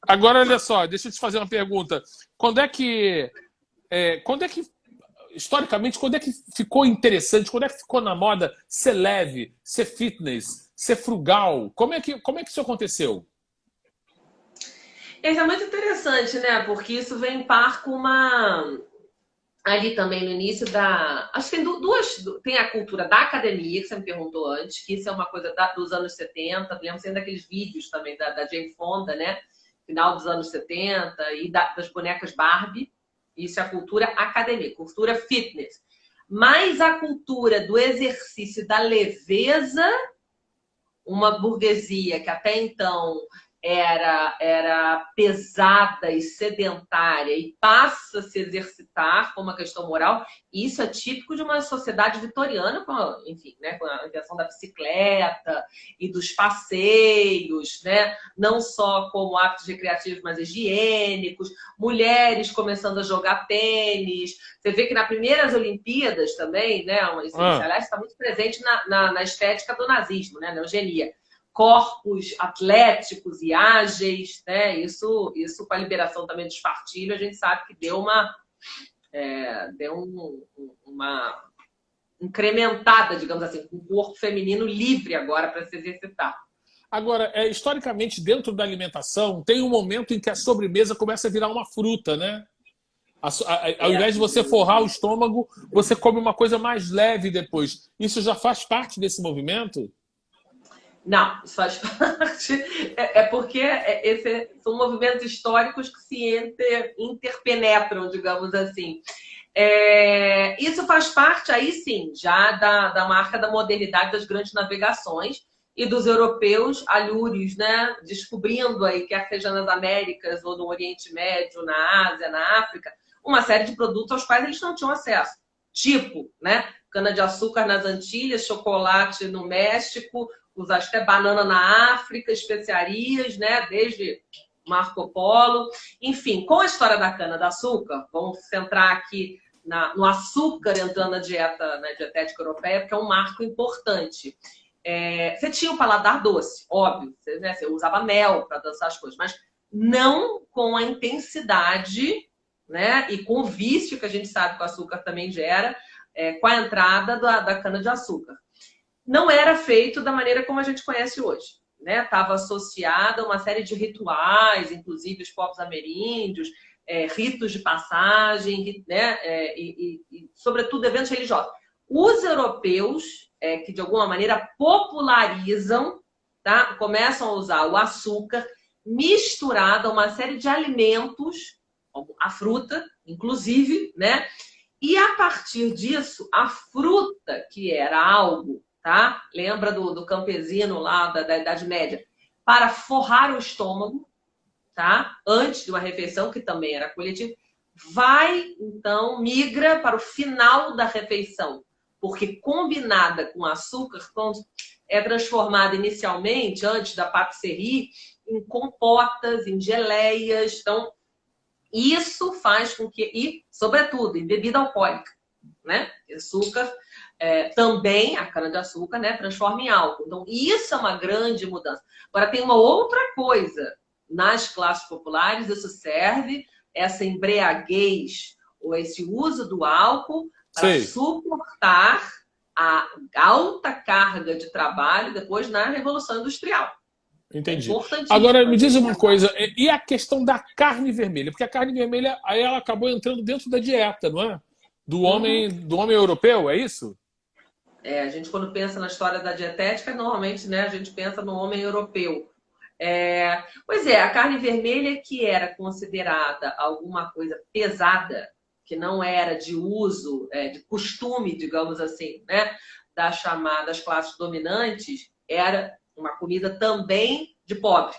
Agora, olha só, deixa eu te fazer uma pergunta. Quando é que. Quando é que historicamente, quando é que ficou interessante, quando é que ficou na moda ser leve, ser fitness, ser frugal? Como é que isso aconteceu? Isso é muito interessante, né? Porque isso vem em par com uma. Ali também no início da. Acho que tem duas. Tem a cultura da academia, que você me perguntou antes, que isso é uma coisa dos anos 70. Lembro sempre daqueles vídeos também da Jane Fonda, né? Final dos anos 70, e das bonecas Barbie. Isso é a cultura academia, cultura fitness. Mas a cultura do exercício da leveza, uma burguesia que até então era pesada e sedentária e passa a se exercitar com uma questão moral, isso é típico de uma sociedade vitoriana, enfim, né, com a invenção da bicicleta e dos passeios, né, não só como hábitos recreativos, mas higiênicos, mulheres começando a jogar tênis. Você vê que nas primeiras Olimpíadas também, né, isso, Ah, aliás, está muito presente na estética do nazismo, né, na eugenia, corpos atléticos e ágeis, né? Isso com a liberação também do espartilho, a gente sabe que deu uma incrementada, digamos assim, com o corpo feminino livre agora para se exercitar. agora, historicamente, dentro da alimentação, tem um momento em que a sobremesa começa a virar uma fruta, né? Ao invés de você forrar o estômago, você come uma coisa mais leve depois. Isso já faz parte desse movimento? Não, isso faz parte. Porque são movimentos históricos que se interpenetram, digamos assim. isso faz parte, aí sim, já da marca da modernidade das grandes navegações e dos europeus alhures, né? Descobrindo aí, quer seja nas Américas ou no Oriente Médio, na Ásia, na África, uma série de produtos aos quais eles não tinham acesso. Tipo, né? Cana-de-açúcar nas Antilhas, chocolate no México, acho que é banana na África, especiarias, né? Desde Marco Polo. Enfim, com a história da cana-de-açúcar, vamos centrar aqui no açúcar entrando na dieta, na dietética europeia, porque é um marco importante. Você tinha o paladar doce, óbvio, você usava mel para dançar as coisas, mas não com a intensidade, né, e com o vício que a gente sabe que o açúcar também gera, com a entrada da cana-de-açúcar. Não era feito da maneira como a gente conhece hoje, né? Estava associada a uma série de rituais, inclusive os povos ameríndios, ritos de passagem, né? E, sobretudo, eventos religiosos. Os europeus, que de alguma maneira popularizam, tá? Começam a usar o açúcar misturado a uma série de alimentos, como a fruta, inclusive, né? E a partir disso, a fruta, que era algo, tá? Lembra do campesino lá da Idade Média? Para forrar o estômago, tá? Antes de uma refeição, que também era coletiva, então, migra para o final da refeição, porque combinada com açúcar, é transformada inicialmente, antes da pâtisserie, em compotas, em geleias. Então, isso faz com que, e sobretudo, em bebida alcoólica, né? Açúcar, também a cana-de-açúcar, né? Transforma em álcool. Então, isso é uma grande mudança. Agora, tem uma outra coisa. Nas classes populares, isso serve, essa embriaguez, ou esse uso do álcool, para suportar a alta carga de trabalho depois na Revolução Industrial. Entendi. Agora, me diz uma coisa, e a questão da carne vermelha? Porque a carne vermelha, aí ela acabou entrando dentro da dieta, não é? Do homem europeu, é isso? A gente, quando pensa na história da dietética, normalmente, né, a gente pensa no homem europeu. Pois é, a carne vermelha, que era considerada alguma coisa pesada, que não era de uso, de costume, digamos assim, né, das classes dominantes, era uma comida também de pobre,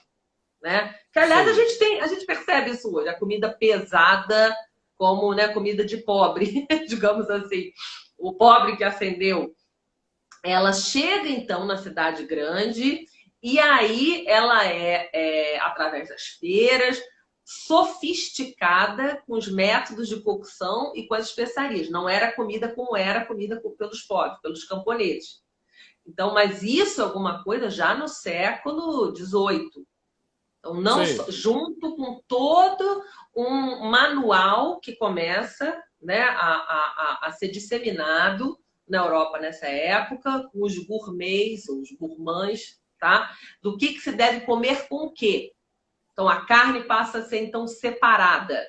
né? Que, aliás, a gente percebe isso hoje, a comida pesada como, né, comida de pobre, digamos assim. O pobre que ascendeu, ela chega, então, na cidade grande, e aí ela através das feiras, sofisticada com os métodos de cocção e com as especiarias. Não era comida como era comida pelos pobres, pelos camponeses. Então, mas isso é alguma coisa já no século XVIII. Então, não junto com todo um manual que começa, né, a ser disseminado na Europa nessa época, com os gourmets, os gourmands, tá? Do que se deve comer com o quê? Então, a carne passa a ser, então, separada.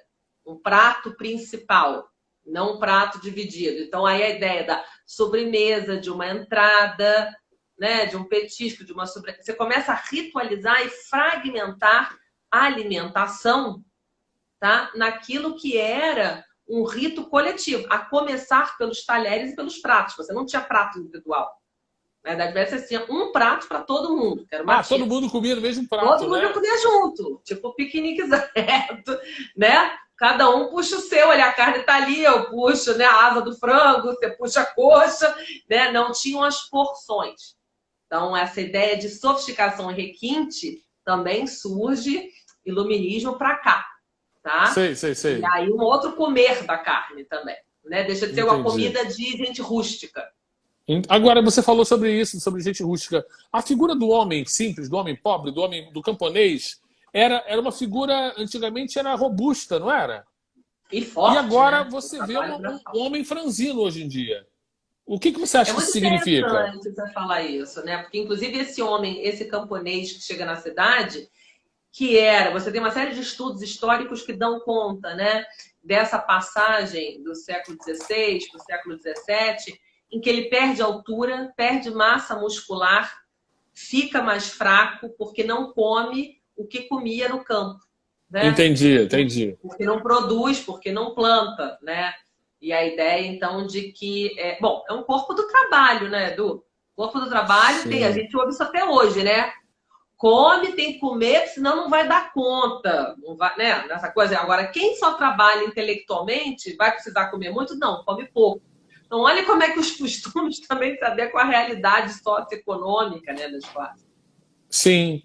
Um prato principal, não um prato dividido. Então, aí a ideia da sobremesa, de uma entrada, né, de um petisco, de uma sobremesa. Você começa a ritualizar e fragmentar a alimentação, tá, naquilo que era um rito coletivo, a começar pelos talheres e pelos pratos. Você não tinha prato individual. Na verdade, você tinha um prato para todo mundo. Que era uma todo mundo comia no mesmo prato, todo mundo comia junto. Tipo piquenique exato, né? Cada um puxa o seu, olha, a carne tá ali, eu puxo, né, a asa do frango, você puxa a coxa, né? Não tinham as porções. Então, essa ideia de sofisticação e requinte também surge, iluminismo para cá, tá? Sei. E aí um outro comer da carne também, né? Deixa de ser uma comida de gente rústica. Agora, você falou sobre isso, sobre gente rústica. A figura do homem simples, do homem pobre, do camponês, era uma figura, antigamente, era robusta, não era? E forte, e agora, né? Você vê um homem franzino hoje em dia. O que você acha que isso significa? É muito interessante você falar isso, né? Porque, inclusive, esse homem, esse camponês que chega na cidade, você tem uma série de estudos históricos que dão conta, né, dessa passagem do século XVI para o século XVII, em que ele perde altura, perde massa muscular, fica mais fraco porque não come o que comia no campo, né? Entendi. Porque não produz, porque não planta, né? E a ideia, então, de que... bom, é um corpo do trabalho, né, Edu? O corpo do trabalho tem... A Sim. gente ouve isso até hoje, né? Come, tem que comer, senão não vai dar conta. Não vai, né? Nessa coisa. Agora, quem só trabalha intelectualmente vai precisar comer muito? Não, come pouco. Então, olha como é que os costumes também se adequam à realidade socioeconômica, né, das classes. Sim.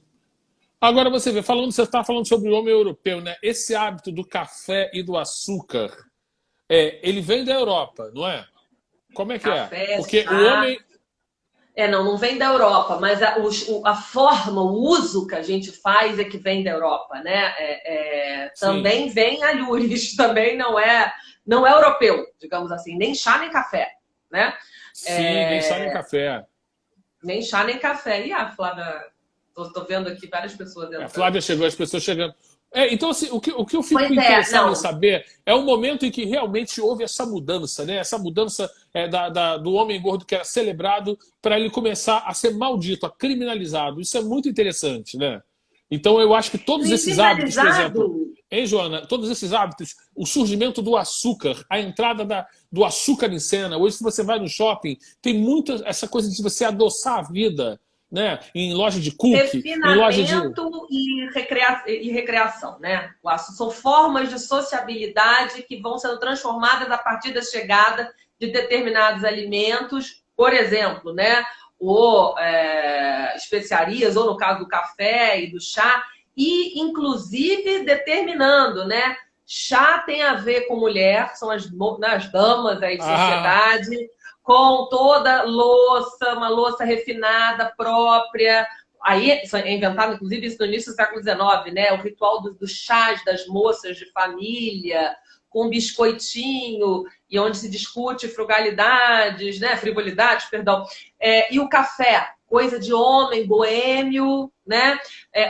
Agora você vê, você está falando sobre o homem europeu, né? Esse hábito do café e do açúcar, ele vem da Europa, não é? Como é que é? Café, Porque o chá. homem. Não vem da Europa, mas a forma, o uso que a gente faz é que vem da Europa, né? Sim, Também vem alhures, também não é europeu, digamos assim, nem chá nem café, né? sim, nem chá nem café. Nem chá nem café. E a Flávia, tô vendo aqui várias pessoas A entrando. Flávia chegou, as pessoas chegando. Então, assim, o que eu fico Pois é, interessado em não. saber é o momento em que realmente houve essa mudança, né? Essa mudança do homem gordo que era celebrado para ele começar a ser maldito, a criminalizado. Isso é muito interessante, né? Então, eu acho que todos esses hábitos, por exemplo, Criminalizado. hein, Joana? Todos esses hábitos, o surgimento do açúcar, a entrada do açúcar em cena. Hoje, se você vai no shopping, tem muito essa coisa de você adoçar a vida, né? Em loja de cookie, em loja de. Refinamento e recreação, né? São formas de sociabilidade que vão sendo transformadas a partir da chegada de determinados alimentos, por exemplo, né? Ou especiarias, ou no caso do café e do chá, e inclusive determinando, né? Chá tem a ver com mulher, são as damas aí de Ah, sociedade, com toda louça, uma louça refinada, própria. Aí é inventado, inclusive, isso no início do século XIX, né? O ritual dos chás das moças de família, com biscoitinho, e onde se discute frugalidades, né? Frivolidades, perdão. E o café, coisa de homem, boêmio, né?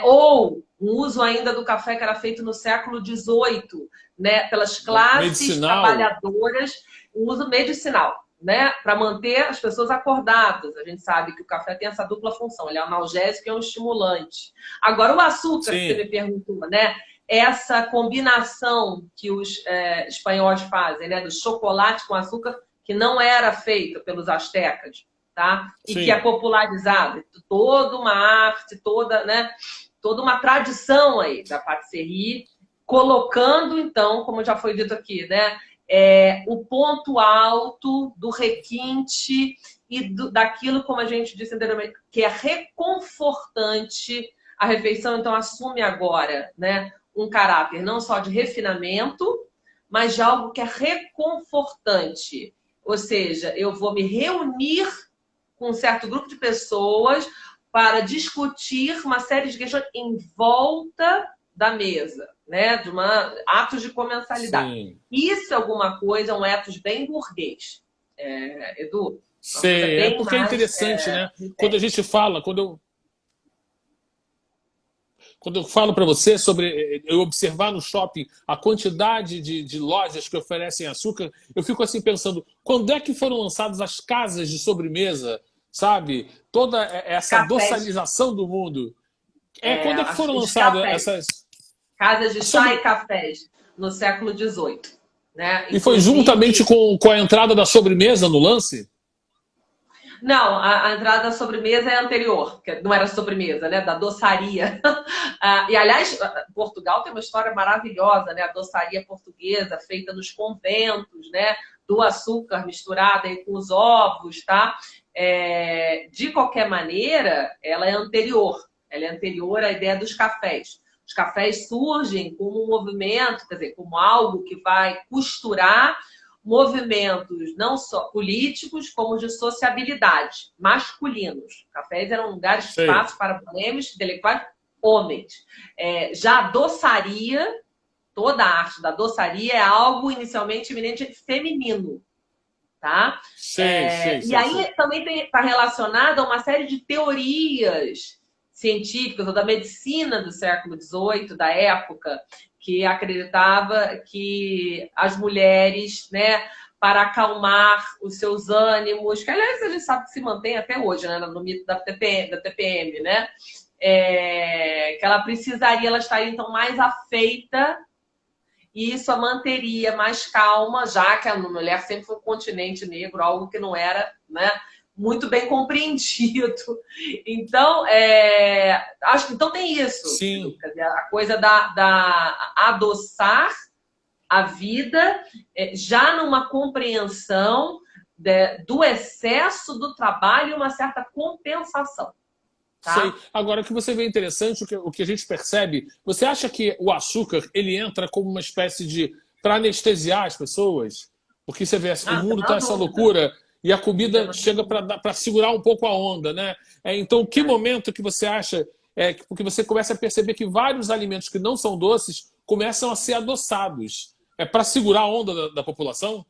Ou um uso ainda do café que era feito no século XVIII, né? Pelas classes medicinal. trabalhadoras, um uso medicinal, né, para manter as pessoas acordadas. A gente sabe que o café tem essa dupla função, ele é um analgésico e é um estimulante. Agora, o açúcar, que você Sim. me perguntou, né, essa combinação que os espanhóis fazem, né, do chocolate com açúcar, que não era feita pelos astecas, tá? E que é Sim. popularizado. Toda uma arte, toda uma tradição aí da patisserie, colocando, então, como já foi dito aqui, né, o ponto alto do requinte e daquilo, como a gente disse anteriormente, que é reconfortante. A refeição, então, assume agora, né, um caráter não só de refinamento, mas de algo que é reconfortante. Ou seja, eu vou me reunir com um certo grupo de pessoas para discutir uma série de questões em volta da mesa, né? Atos de comensalidade. Sim. Isso é alguma coisa, um ethos bem burguês. Edu, uma coisa Sei, bem porque é mais interessante, né? Quando a interna. gente fala, quando eu falo para você sobre eu observar no shopping a quantidade de lojas que oferecem açúcar, eu fico assim pensando, quando é que foram lançadas as casas de sobremesa, sabe? Toda essa Cafés, adoçalização do mundo. Quando é que foram os lançadas cafés, essas casas de chá e sobre cafés no século XVIII, né? e foi juntamente Inclusive, com a entrada da sobremesa no lance? não, a entrada da sobremesa é anterior, que não era sobremesa, né? Da doçaria. E, aliás, Portugal tem uma história maravilhosa, né? A doçaria portuguesa, feita nos conventos, né? Do açúcar misturado aí com os ovos, tá? De qualquer maneira, ela é anterior. Ela é anterior à ideia dos cafés. Os cafés surgem como um movimento, quer dizer, como algo que vai costurar movimentos não só políticos, como de sociabilidade, masculinos. Cafés eram lugares, Sei. espaços para boêmios, intelectuais, homens. Já a doçaria, toda a arte da doçaria é algo inicialmente eminentemente feminino. Tá? Sei, sei, E sei, sei. aí também está relacionado a uma série de teorias científicas ou da medicina do século XVIII, da época, que acreditava que as mulheres, né, para acalmar os seus ânimos, que aliás a gente sabe que se mantém até hoje, né, no mito da TPM, né, que ela estaria então mais afeita e isso a manteria mais calma, já que a mulher sempre foi um continente negro, algo que não era, né, muito bem compreendido. Então, acho que então tem isso, Sim. quer dizer, a coisa da adoçar a vida, já numa compreensão do excesso do trabalho e uma certa compensação. Tá? Sei. Agora, o que você vê interessante, o que a gente percebe, você acha que o açúcar ele entra como uma espécie de para anestesiar as pessoas? Porque você vê, o mundo está essa loucura e a comida chega para segurar um pouco a onda, né? Então, que momento que você acha, porque você começa a perceber que vários alimentos que não são doces começam a ser adoçados? É para segurar a onda da população?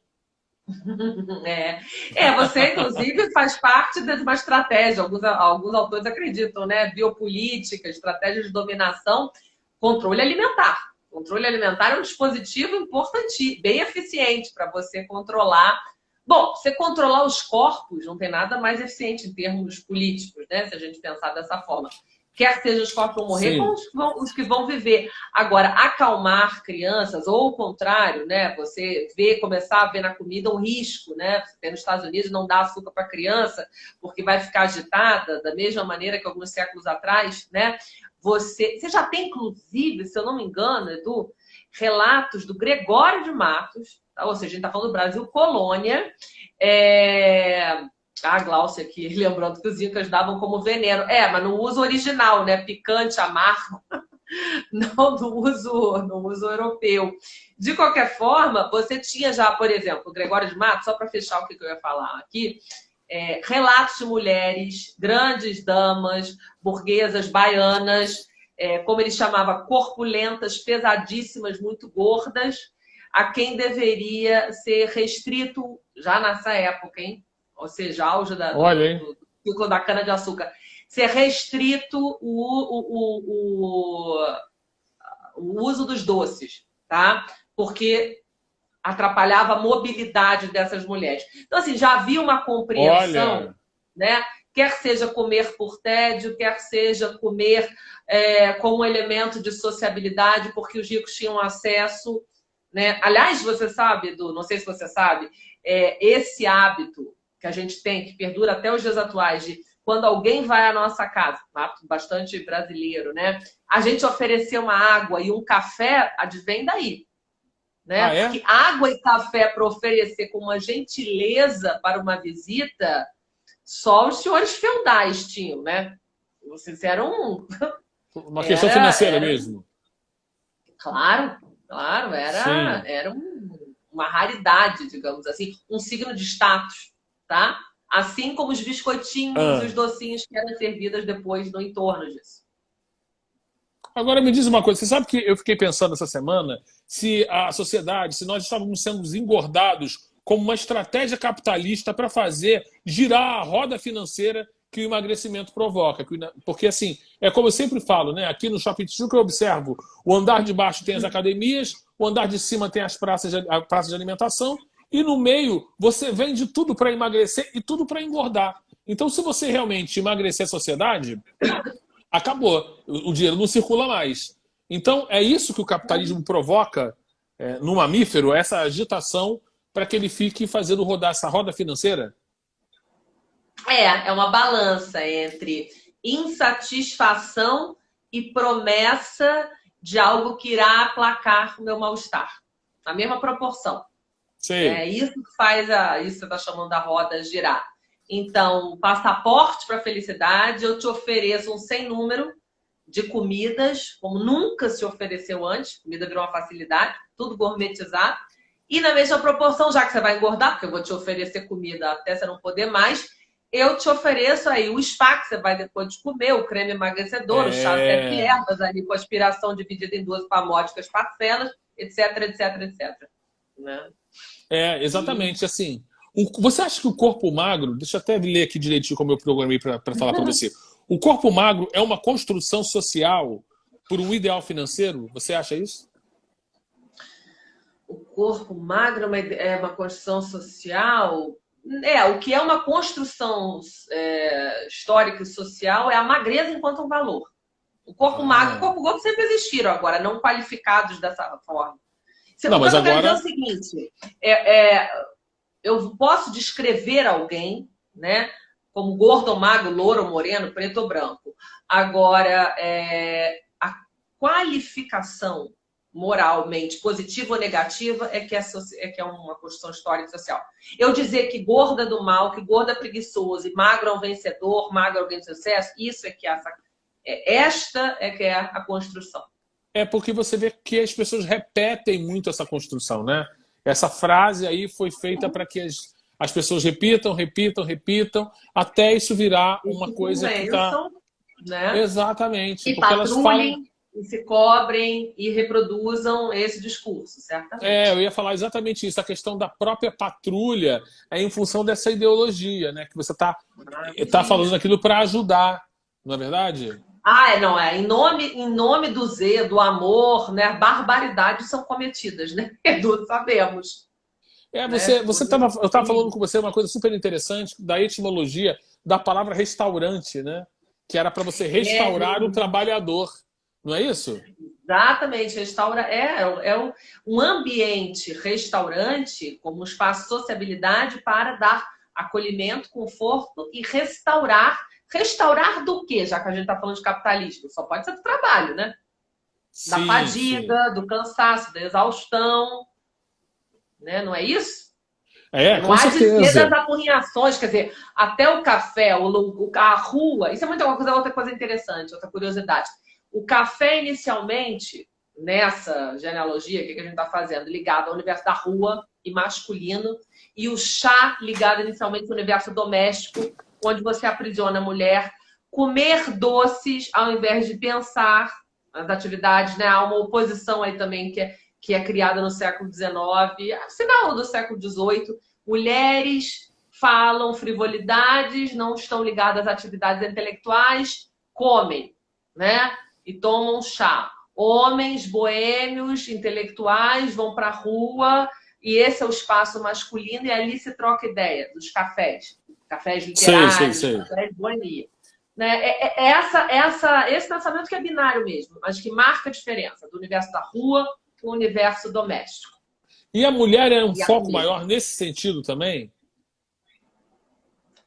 Você, inclusive, faz parte de uma estratégia, alguns autores acreditam, né? Biopolítica, estratégia de dominação, controle alimentar. Controle alimentar é um dispositivo importante, bem eficiente para você controlar. Bom, você controlar os corpos não tem nada mais eficiente em termos políticos, né? Se a gente pensar dessa forma. Quer seja os corpos vão morrer, como os que vão viver. Agora, acalmar crianças, ou o contrário, né? Você começar a ver na comida um risco, né? Você tem nos Estados Unidos, não dá açúcar para a criança, porque vai ficar agitada, da mesma maneira que alguns séculos atrás, né? Você já tem, inclusive, se eu não me engano, Edu, relatos do Gregório de Matos, tá? Ou seja, a gente está falando do Brasil colônia, a Gláucia aqui, lembrando que os incas davam como veneno. Mas no uso original, né? Picante, amargo. Não no uso europeu. De qualquer forma, você tinha já, por exemplo, o Gregório de Matos, só para fechar o que eu ia falar aqui, relatos de mulheres, grandes damas, burguesas, baianas, como ele chamava, corpulentas, pesadíssimas, muito gordas, a quem deveria ser restrito, já nessa época, hein? Ou seja, auge do ciclo da cana-de-açúcar, ser restrito o uso dos doces, tá? Porque atrapalhava a mobilidade dessas mulheres. Então, assim, já havia uma compreensão, né? Quer seja comer por tédio, quer seja comer como um elemento de sociabilidade, porque os ricos tinham acesso, né? Aliás, você sabe, Edu, não sei se você sabe, esse hábito que a gente tem, que perdura até os dias atuais, de quando alguém vai à nossa casa, bastante brasileiro, né? A gente oferecer uma água e um café, advém daí. Né? Porque água e café para oferecer com uma gentileza para uma visita, só os senhores feudais tinham, né? Vocês eram... Uma questão financeira mesmo. Claro, era uma raridade, digamos assim, um signo de status, tá? Assim como os biscoitinhos, os docinhos que eram servidos depois no entorno disso. Agora me diz uma coisa, você sabe que eu fiquei pensando essa semana se a sociedade, se nós estávamos sendo engordados como uma estratégia capitalista para fazer girar a roda financeira que o emagrecimento provoca. Porque, assim, como eu sempre falo, né? Aqui no Shopping Tijuca eu observo, o andar de baixo tem as academias, o andar de cima tem as praças de alimentação, e no meio você vende tudo para emagrecer e tudo para engordar. Então, se você realmente emagrecer a sociedade, acabou. O dinheiro não circula mais. Então, é isso que o capitalismo provoca no mamífero, essa agitação para que ele fique fazendo rodar essa roda financeira? É uma balança entre insatisfação e promessa de algo que irá aplacar o meu mal-estar. Na mesma proporção. Sim. É isso que faz isso que você está chamando da roda girar. Então, passaporte para a felicidade, eu te ofereço um sem número de comidas, como nunca se ofereceu antes. Comida virou uma facilidade, tudo gourmetizado. E na mesma proporção, já que você vai engordar, porque eu vou te oferecer comida até você não poder mais, eu te ofereço aí o spa que você vai depois de comer, o creme emagrecedor, o chá 7 ervas ali com aspiração dividida em 2 famódicas parcelas, etc, etc, etc. Né? Exatamente. Assim, você acha que o corpo magro... Deixa eu até ler aqui direitinho como eu programei para falar para você. O corpo magro é uma construção social por um ideal financeiro? Você acha isso? O corpo magro é uma construção social... o que é uma construção histórica e social é a magreza enquanto um valor. O corpo magro e o corpo gordo sempre existiram, agora não qualificados dessa forma. Não, O que mas eu quero dizer é o agora... seguinte: eu posso descrever alguém, né, como gordo ou magro, louro ou moreno, preto ou branco. Agora, a qualificação moralmente positiva ou negativa é que é uma construção histórica e social. Eu dizer que gordo é do mal, que gordo é preguiçoso e magro é um vencedor, magro é alguém de sucesso, isso é que esta é que é a construção. É porque você vê que as pessoas repetem muito essa construção, né? Essa frase aí foi feita para que as pessoas repitam, repitam, repitam, até isso virar E uma se coisa que está... convençam, né? Exatamente, E porque elas falam... patrulhem, e se cobrem e reproduzam esse discurso, certamente. Eu ia falar exatamente isso. A questão da própria patrulha é em função dessa ideologia, né? Que você tá falando aquilo para ajudar, não é verdade? Não, em nome do Z, do amor, né? Barbaridades são cometidas, né? Edu, sabemos. Né? Eu estava falando com você uma coisa super interessante da etimologia da palavra restaurante, né? Que era para você restaurar o trabalhador, não é isso? Exatamente, um ambiente restaurante como um espaço de sociabilidade para dar acolhimento, conforto e restaurar. Restaurar do quê? Já que a gente está falando de capitalismo, só pode ser do trabalho, né? Da Sim, fadiga, sim. do cansaço, da exaustão, né? Não é isso? Não Com há de ser das certeza. apurrinhações, quer dizer, até o café, a rua, isso é outra coisa interessante, outra curiosidade. O café, inicialmente, nessa genealogia que a gente está fazendo, ligado ao universo da rua e masculino, e o chá ligado inicialmente ao universo doméstico, onde você aprisiona a mulher, comer doces ao invés de pensar as atividades, né? Há uma oposição aí também que é criada no século XIX, final do século XVIII. Mulheres falam frivolidades, não estão ligadas às atividades intelectuais, comem, né? E tomam chá. Homens boêmios, intelectuais, vão para a rua e esse é o espaço masculino e ali se troca ideia dos cafés. Cafés literários, Sei. cafés de boemia. Né? Esse pensamento que é binário mesmo, mas que marca a diferença do universo da rua para o universo doméstico. E a mulher é um E a foco comida. maior nesse sentido também?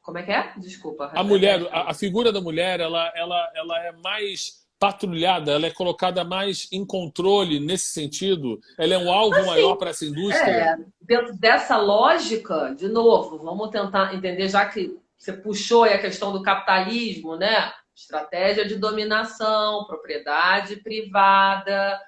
Como é que é? Desculpa. A mulher, a figura da mulher, ela é mais patrulhada, ela é colocada mais em controle nesse sentido? Ela é um alvo maior para essa indústria? Dentro dessa lógica, de novo, vamos tentar entender, já que você puxou aí a questão do capitalismo, né? Estratégia de dominação, propriedade privada,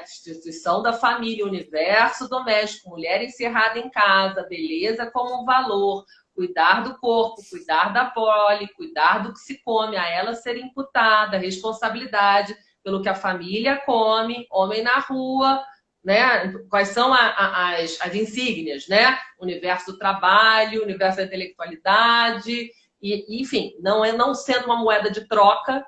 instituição da família, universo doméstico, mulher encerrada em casa, beleza como um valor, cuidar do corpo, cuidar da prole, cuidar do que se come, a ela ser imputada, responsabilidade pelo que a família come, homem na rua, né? Quais são as insígnias, né? Universo do trabalho, universo da intelectualidade, e, enfim, não sendo uma moeda de troca,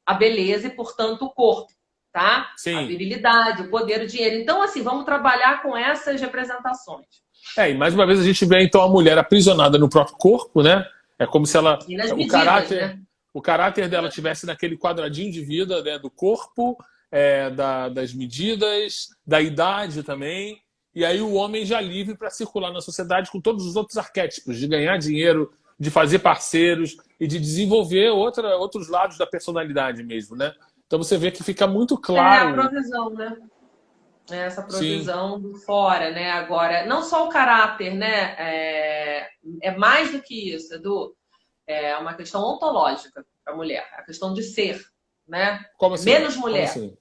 a beleza e, portanto, o corpo, tá? A Sim. virilidade, o poder, o dinheiro. Então, assim, vamos trabalhar com essas representações. E mais uma vez a gente vê então a mulher aprisionada no próprio corpo, né? É como se ela, E nas medidas, né? o caráter dela tivesse naquele quadradinho de vida, né, do corpo, das medidas, da idade também. E aí o homem já livre para circular na sociedade com todos os outros arquétipos, de ganhar dinheiro, de fazer parceiros e de desenvolver outros lados da personalidade mesmo, né? Então você vê que fica muito claro. É a provisão, né? Essa Sim. provisão do fora, né? Agora, não só o caráter, né? É mais do que isso, Edu. É uma questão ontológica para a mulher, a questão de ser, né? Como assim? Menos Como mulher. assim?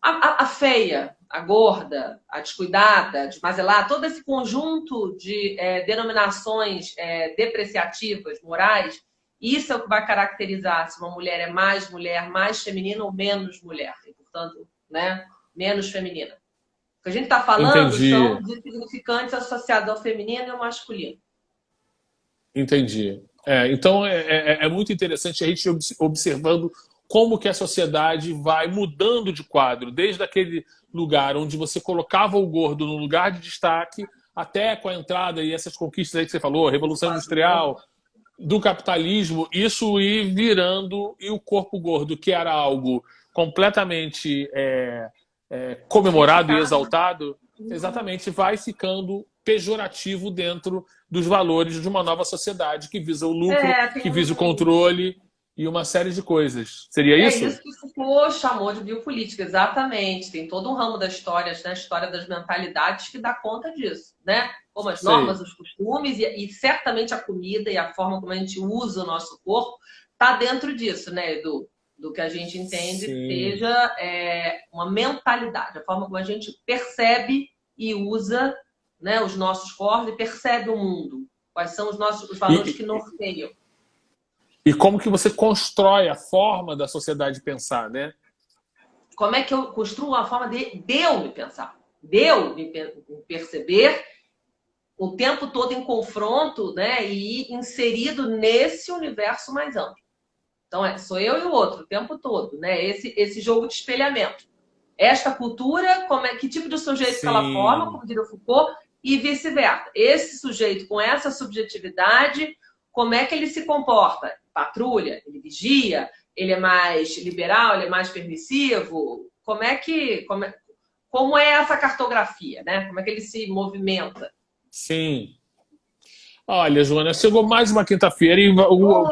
A feia, a gorda, a descuidada, a desmazelada, todo esse conjunto de denominações depreciativas, morais, isso é o que vai caracterizar se uma mulher é mais feminina ou menos mulher. E, portanto, né, menos feminina. O que a gente está falando Entendi. são de significantes associados ao feminino e ao masculino. Entendi. Então é muito interessante a gente observando como que a sociedade vai mudando de quadro, desde aquele lugar onde você colocava o gordo no lugar de destaque, até com a entrada e essas conquistas aí que você falou, a Revolução Industrial, do capitalismo, isso ir virando, e o corpo gordo, que era algo completamente comemorado e exaltado, exatamente, vai ficando pejorativo dentro dos valores de uma nova sociedade que visa o lucro, que visa o controle e uma série de coisas. Seria isso? É isso que Foucault chamou de biopolítica, exatamente. Tem todo um ramo da história, né, a história das mentalidades, que dá conta disso, né? Como as normas, os costumes e certamente a comida e a forma como a gente usa o nosso corpo está dentro disso, né, Edu? Do que a gente entende seja uma mentalidade, a forma como a gente percebe e usa, né, os nossos corpos e percebe o mundo. Quais são os valores que norteiam. E como que você constrói a forma da sociedade pensar, né? Como é que eu construo a forma de eu me pensar, de eu me perceber o tempo todo em confronto, né, e inserido nesse universo mais amplo. Então, sou eu e o outro o tempo todo, né? Esse jogo de espelhamento. Esta cultura, que tipo de sujeito que ela forma, como diria Foucault, e vice-versa. Esse sujeito com essa subjetividade, como é que ele se comporta? Patrulha? Ele vigia? Ele é mais liberal? Ele é mais permissivo? Como é essa cartografia, né? Como é que ele se movimenta? Sim. Olha, Joana, chegou mais uma quinta-feira e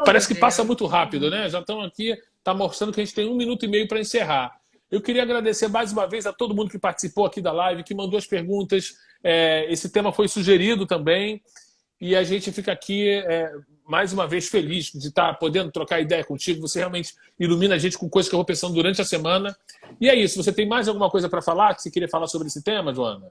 parece que passa muito rápido, né? Já estão aqui, está mostrando que a gente tem 1 minuto e meio para encerrar. Eu queria agradecer mais uma vez a todo mundo que participou aqui da live, que mandou as perguntas. Esse tema foi sugerido também e a gente fica aqui mais uma vez feliz de estar podendo trocar ideia contigo. Você realmente ilumina a gente com coisas que eu vou pensando durante a semana. E é isso. Você tem mais alguma coisa para falar que você queria falar sobre esse tema, Joana?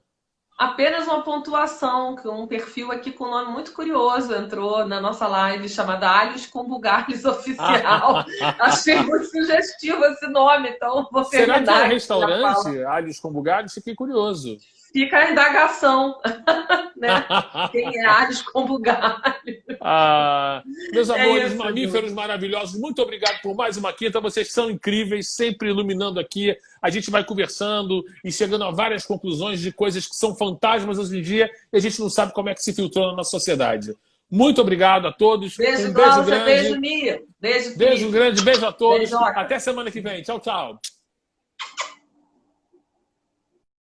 Apenas uma pontuação, que um perfil aqui com um nome muito curioso entrou na nossa live, chamada Alhos com Bugalhos Oficial. Achei muito sugestivo esse nome, então vou terminar. Será que é um restaurante, Alhos com Bugalhos? Fiquei curioso. Fica a indagação, né? Quem é Alhos com Bugalhos? Meus amores, mamíferos maravilhosos, muito obrigado por mais uma quinta. Vocês são incríveis, sempre iluminando aqui. A gente vai conversando e chegando a várias conclusões de coisas que são fantasmas hoje em dia e a gente não sabe como é que se filtrou na nossa sociedade. Muito obrigado a todos. Beijo, um beijo grande. Beijo, Mia. Beijo grande, beijo a todos. Beijoca. Até semana que vem. Tchau, tchau.